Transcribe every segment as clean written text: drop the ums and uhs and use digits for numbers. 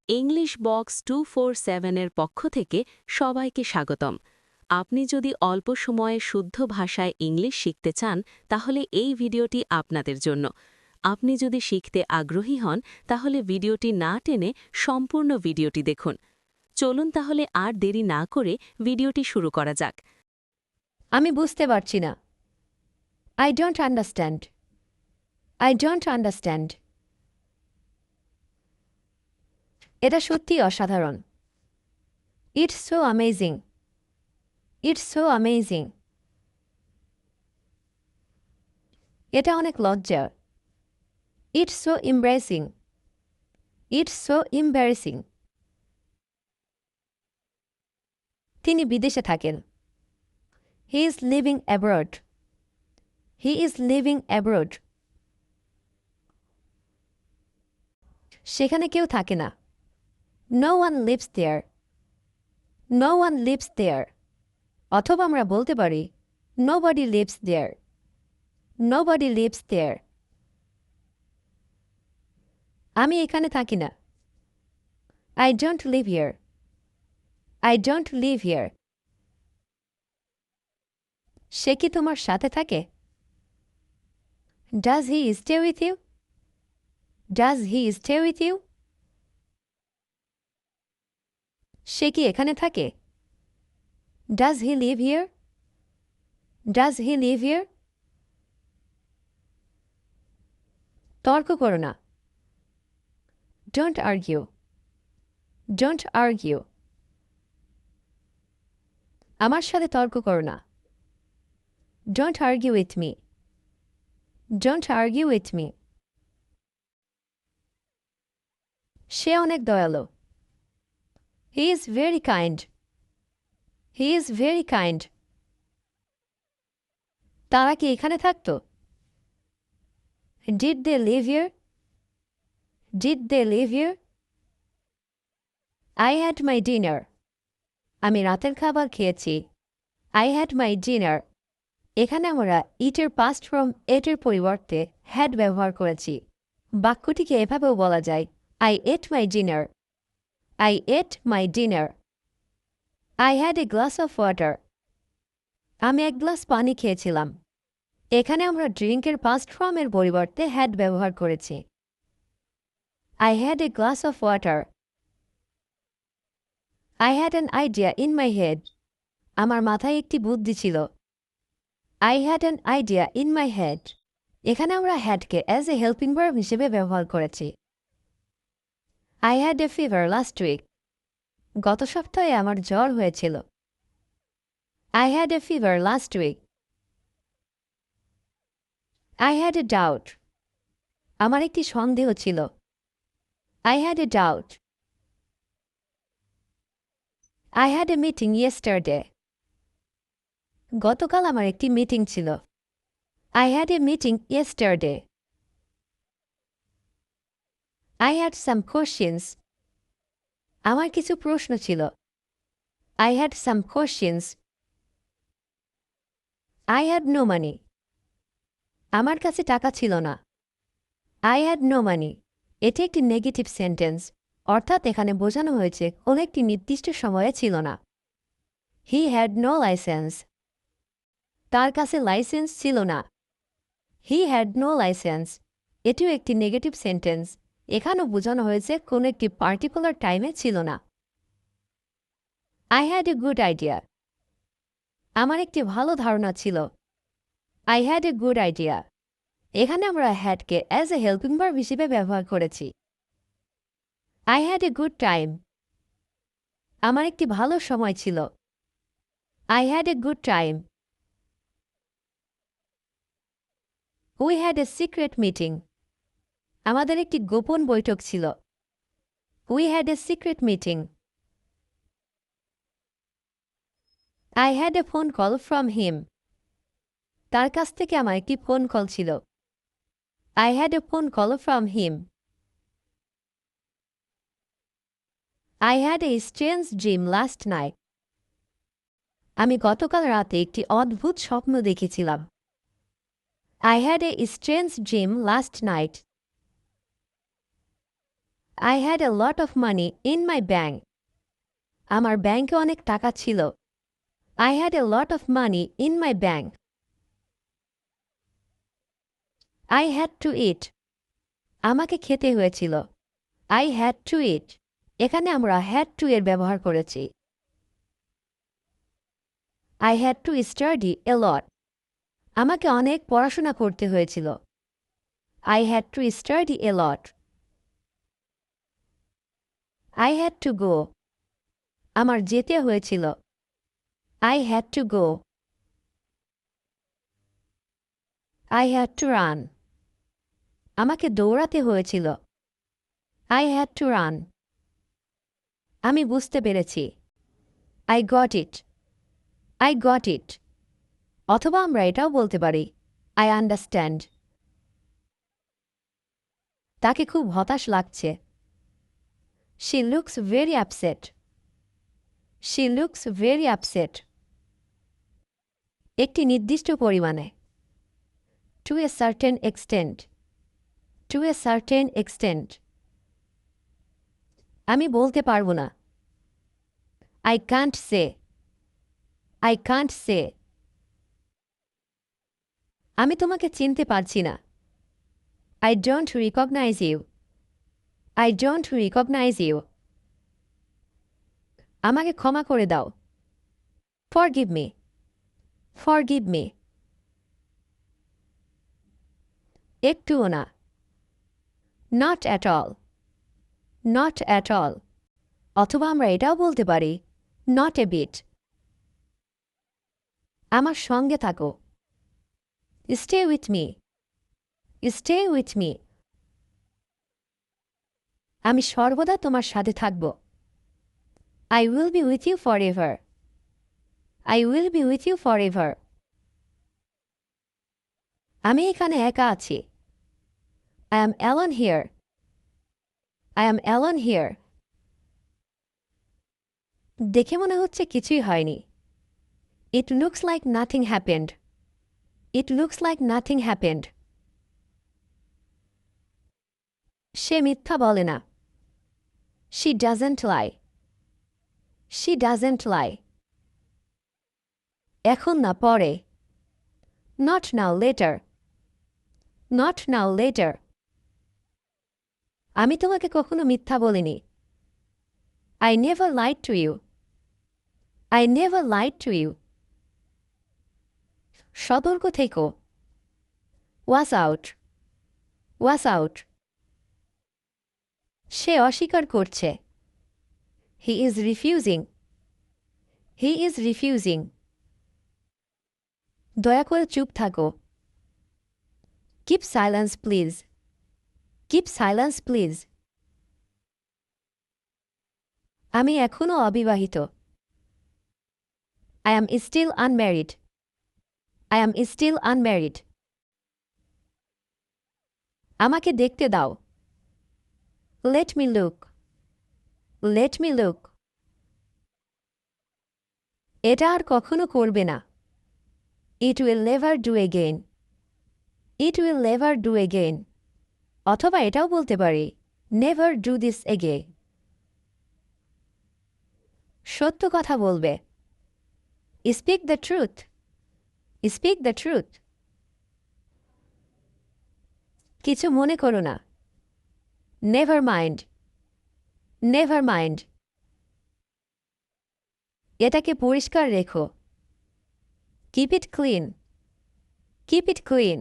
English box 247 এর পক্ষ থেকে সবাইকে স্বাগতম। আপনি যদি অল্প সময়ে শুদ্ধ ভাষায় ইংলিশ শিখতে চান তাহলে এই ভিডিওটি আপনাদের জন্য। আপনি যদি শিখতে আগ্রহী হন তাহলে ভিডিওটি না টেনে সম্পূর্ণ ভিডিওটি দেখুন। চলুন তাহলে আর দেরি না করে ভিডিওটি শুরু করা যাক। আমি বুঝতে পারছি না। I don't understand. I don't understand. এটা সত্যি অসাধারণ। It's so amazing. It's so amazing. এটা অনেক লজ্জার। It's so embarrassing. It's so embarrassing. তিনি বিদেশে থাকেন। He is living abroad. He is living abroad. সেখানে কেউ থাকে না। No one lives there. No one lives there. অথবা আমরা বলতে পারি nobody lives there. Nobody lives there. আমি এখানে থাকি না। I don't live here. I don't live here. সে কি তোমার সাথে থাকে? Does he stay with you? Does he stay with you? সে কি এখানে থাকে? Does he live here? Does he live here? তর্ক করো না। Don't argue. Don't argue. আমার সাথে তর্ক করো না। Don't argue with me. Don't argue with me. সে অনেক দয়ালু। He is very kind. He is very kind. তারা কি এখানে থাকতো? Did they live here? Did they live here? I had my dinner. আমি রাতের খাবার খেয়েছি। I had my dinner. এখানে আমরা eat এর past form ate এর পরিবর্তে had ব্যবহার করেছি। বাক্যটিকে এভাবেও বলা যায় I ate my dinner. I ate my dinner. I had a glass of water. আমি এক গ্লাস পানি খেয়েছিলাম। এখানে আমরা drink এর past form এর পরিবর্তে had ব্যবহার করেছি। I had a glass of water. I had an idea in my head. আমার মাথায় একটি বুদ্ধি ছিল। I had an idea in my head. এখানে আমরা hadকে as a helping verb হিসেবে ব্যবহার করেছি। I had a fever last week. গত সপ্তাহে আমার জ্বর হয়েছিল। I had a fever last week. I had a doubt. আমার একটি সন্দেহ ছিল। I had a doubt. I had a meeting yesterday. গতকাল আমার একটি মিটিং ছিল। I had a meeting yesterday. I had some questions. আমার কিছু প্রশ্ন ছিল। I had some questions. I had no money. আমার কাছে টাকা ছিল না। I had no money. এটি একটি নেগেটিভ সেন্টেন্স, অর্থাৎ এখানে বোঝানো হয়েছে কোনো একটি নির্দিষ্ট সময়ে ছিল না। He had no license. তার কাছে লাইসেন্স ছিল না। He had no license. এটিও একটি নেগেটিভ সেন্টেন্স, এখানেও বোঝানো হয়েছে কোনো একটি পার্টিকুলার টাইমে ছিল না। I had a good idea. আমার একটি ভালো ধারণা ছিল। I had a good idea. এখানে আমরা hadকে as a helping verb হিসেবে ব্যবহার করেছি। I had a good time. আমার একটি ভালো সময় ছিল। I had a good time. We had a secret meeting. আমাদের একটি গোপন বৈঠক ছিল। We had a secret meeting. I had a phone call from him. তার কাছ থেকে আমার একটি ফোন কল ছিল। I had a phone call from him. I had a strange dream last night. আমি গতকাল রাতে একটি অদ্ভুত স্বপ্ন দেখেছিলাম। I had a strange dream last night. I had a lot of money in my bank. আমার ব্যাংকে অনেক টাকা ছিল। I had a lot of money in my bank. I had to eat. আমাকে খেতে হয়েছিল। I had to eat. এখানে আমরা had to এর ব্যবহার করেছি। I had to study a lot. আমাকে অনেক পড়াশোনা করতে হয়েছিল। I had to study a lot. I had to go. আমার যেতে হয়েছিল। I had to go. I had to run. আমাকে দৌড়াতে হয়েছিল। I had to run. আমি বুঝতে পেরেছি। I got it. I got it. অথবা আমরা এটাও বলতে পারি I understand. তাকে খুব হতাশ লাগছে। She looks very upset. She looks very upset. একটি নির্দিষ্ট পরিমাণে। To a certain extent. To a certain extent. আমি বলতে পারবো না। I can't say. I can't say. আমি তোমাকে চিনতে পারছি না। I don't recognize you. I don't recognize you. আমাকে ক্ষমা করে দাও। Forgive me. Forgive me. একটুও না। Not at all. Not at all. অথবা আমরা এটাও বলতে পারি not a bit. আমার সঙ্গে থাকো। Stay with me. Stay with me. আমি সর্বদা তোমার সাথে থাকব। I will be with you forever. I will be with you forever. আমি এখানে একা আছি। I am alone here. I am alone here. দেখে মনে হচ্ছে কিছুই হয়নি। It looks like nothing happened. It looks like nothing happened. সে মিথ্যা বলে না। She doesn't lie. She doesn't lie. এখন না পরে। Not now, later. Not now, later. আমি তোমাকে কখনো মিথ্যা বলিনি। I never lied to you. I never lied to you. সতর্ক থেকো। Watch out. Watch out. সে অস্বীকার করছে। He is refusing. He is refusing. দয়া করে চুপ থাকো। Keep silence, please. Keep silence, please. আমি এখনও অবিবাহিত। I am still unmarried. I am still unmarried. আমাকে দেখতে দাও। Let me look. Let me look. এটা আর কখনো করবে না। It will never do again. It will never do again. অথবা এটাও বলতে পারি never do this again. সত্য কথা বলবে। Speak the truth. Speak the truth. কিছু মনে করো না। Never mind. Never mind. এটাকে পরিষ্কার রেখো। Keep it clean. Keep it clean.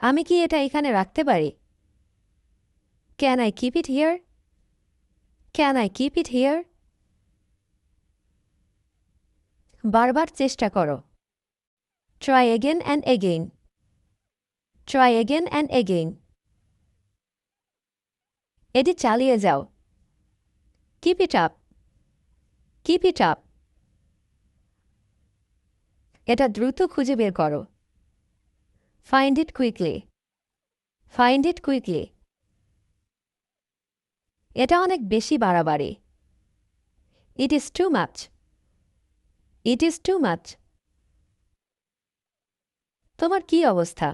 আমি কি এটা এখানে রাখতে পারি? Can I keep it here? Can I keep it here? বারবার চেষ্টা করো। Try again and again. Try again and again. এটি চালিয়ে যাও। Keep it up. Keep it up. এটা দ্রুত খুঁজে বের করো। Find it quickly. Find it quickly. এটা অনেক বেশি বাড়াবাড়ি। It is too much. It is too much. তোমার কি অবস্থা?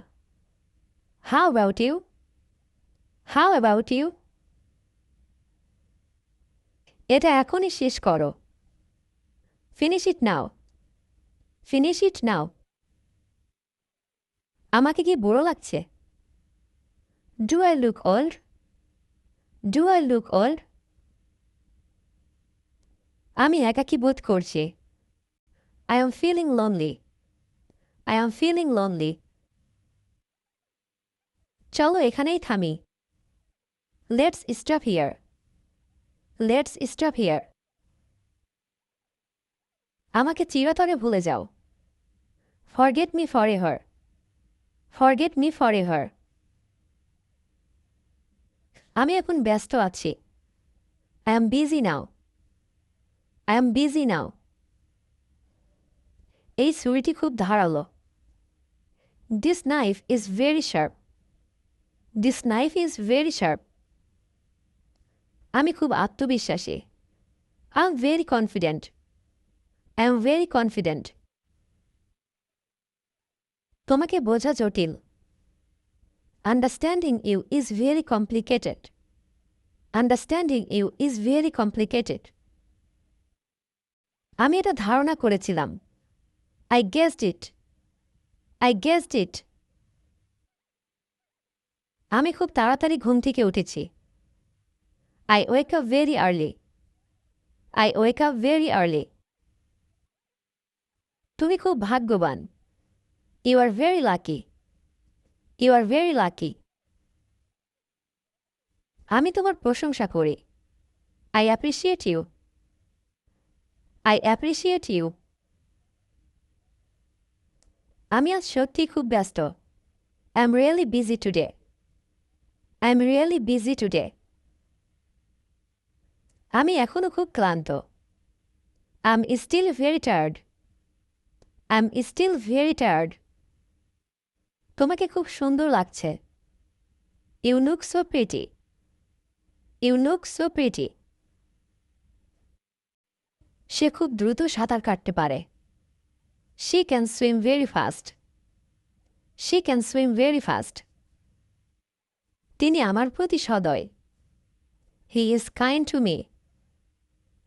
How about you? How about you? এটা এখনই শেষ করো। Finish it now. Finish it now. আমাকে কি বুড়ো লাগছে? Do I look old? Do I look old? আমি একাকী বোধ করছি। I am feeling lonely. I am feeling lonely. চলো এখানেই থামি। Let's stop here. Let's stop here. আমাকে চিরতরে ভুলে যাও। Forget me forever. Forget me forever. আমি এখন ব্যস্ত আছি। I am busy now. I am busy now. এই ছুরিটি খুব ধারালো। This knife is very sharp. This knife is very sharp. আমি খুব আত্মবিশ্বাসী। I am very confident. I am very confident. তোমাকে বোঝা জটিল। Understanding you is very complicated. Understanding you is very complicated. আমি এটা ধারণা করেছিলাম। I guessed it. I guessed it. আমি খুব তাড়াতাড়ি ঘুম থেকে উঠেছি। I wake up very early. I wake up very early. তুমি খুব ভাগ্যবান। You are very lucky. You are very lucky. আমি তোমার প্রশংসা করি। I appreciate you. I appreciate you. আমি আজ সত্যি খুব ব্যস্ত। I am really busy today. I am really busy today. আমি এখনও খুব ক্লান্ত। I am still very tired. I am still very tired. তোমাকে খুব সুন্দর লাগছে। You look so pretty. You look so pretty. সে খুব দ্রুত সাঁতার কাটতে পারে। She can swim very fast. She can swim very fast. তিনি আমার প্রতি সদয়। He is kind to me.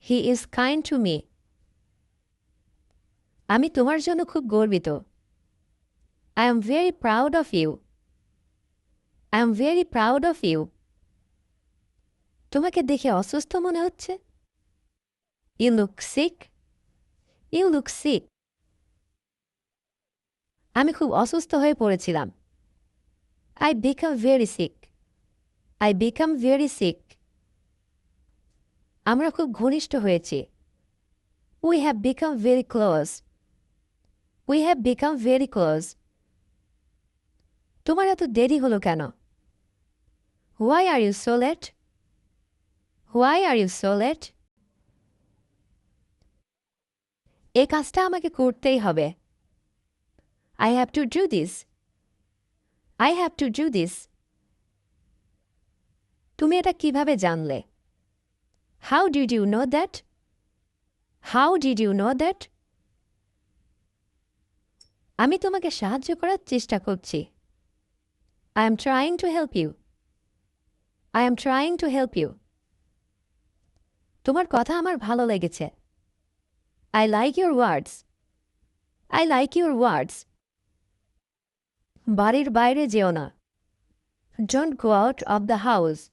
He is kind to me. আমি তোমার জন্য খুব গর্বিত। I am very proud of you. I am very proud of you. তোমাকে দেখে অসুস্থ মনে হচ্ছে। You look sick. You look sick. আমি খুব অসুস্থ হয়ে পড়েছিলাম। I become very sick. I become very sick. আমরা খুব ঘনিষ্ঠ হয়েছি। We have become very close. We have become very close. তোমার এত দেরি হলো কেন? Why are you so late? Why are you so late? এই কাজটা আমাকে করতেই হবে। I have to do this. I have to do this. তুমি এটা কিভাবে জানলে? How did you know that? How did you know that? আমি তোমাকে সাহায্য করার চেষ্টা করছি। I am trying to help you. I am trying to help you. তোমার কথা আমার ভালো লেগেছে। I like your words. I like your words. বাড়ির বাইরে যেও না। Don't go out of the house.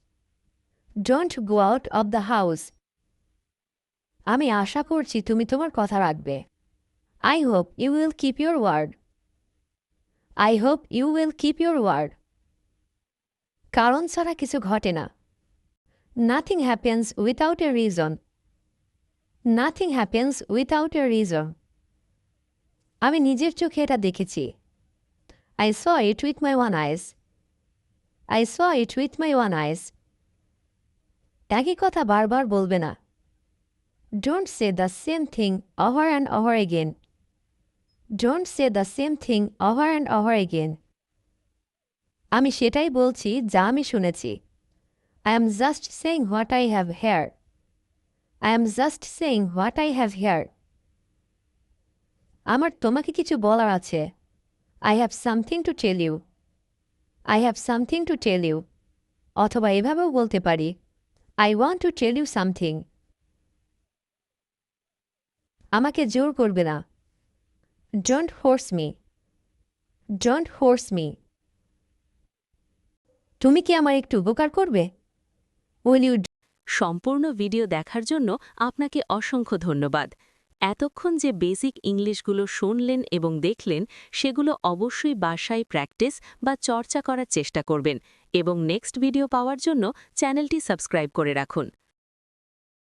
Don't go out of the house. আমি আশা করছি তুমি তোমার কথা রাখবে। I hope you will keep your word. I hope you will keep your word. কারণ ছাড়া কিছু ঘটে না। Nothing happens without a reason. Nothing happens without a reason. আমি নিজের চোখে এটা দেখেছি। I saw it with my own eyes. I saw it with my own eyes. একই কথা বারবার বলবে না। Don't say the same thing over and over again. Don't say the same thing over and over again. আমি সেটাই বলছি যা আমি শুনেছি। I am just saying what I have heard. I am just saying what I have heard. আমার তোমাকে কিছু বলার আছে। I have something to tell you. I have something to tell you. অথবা এভাবেও বলতে পারি I want to tell you something. আমাকে জোর করবে না। Don't force me. Don't force me. তুমি কি আমার একটু উপকার করবে? Will you? সম্পূর্ণ ভিডিও দেখার জন্য আপনাকে অসংখ্য ধন্যবাদ। এতক্ষণ যে বেসিক ইংলিশগুলো শুনলেন এবং দেখলেন সেগুলো অবশ্যই বাসায় প্র্যাকটিস বা চর্চা করার চেষ্টা করবেন এবং নেক্সট ভিডিও পাওয়ার জন্য চ্যানেলটি সাবস্ক্রাইব করে রাখুন।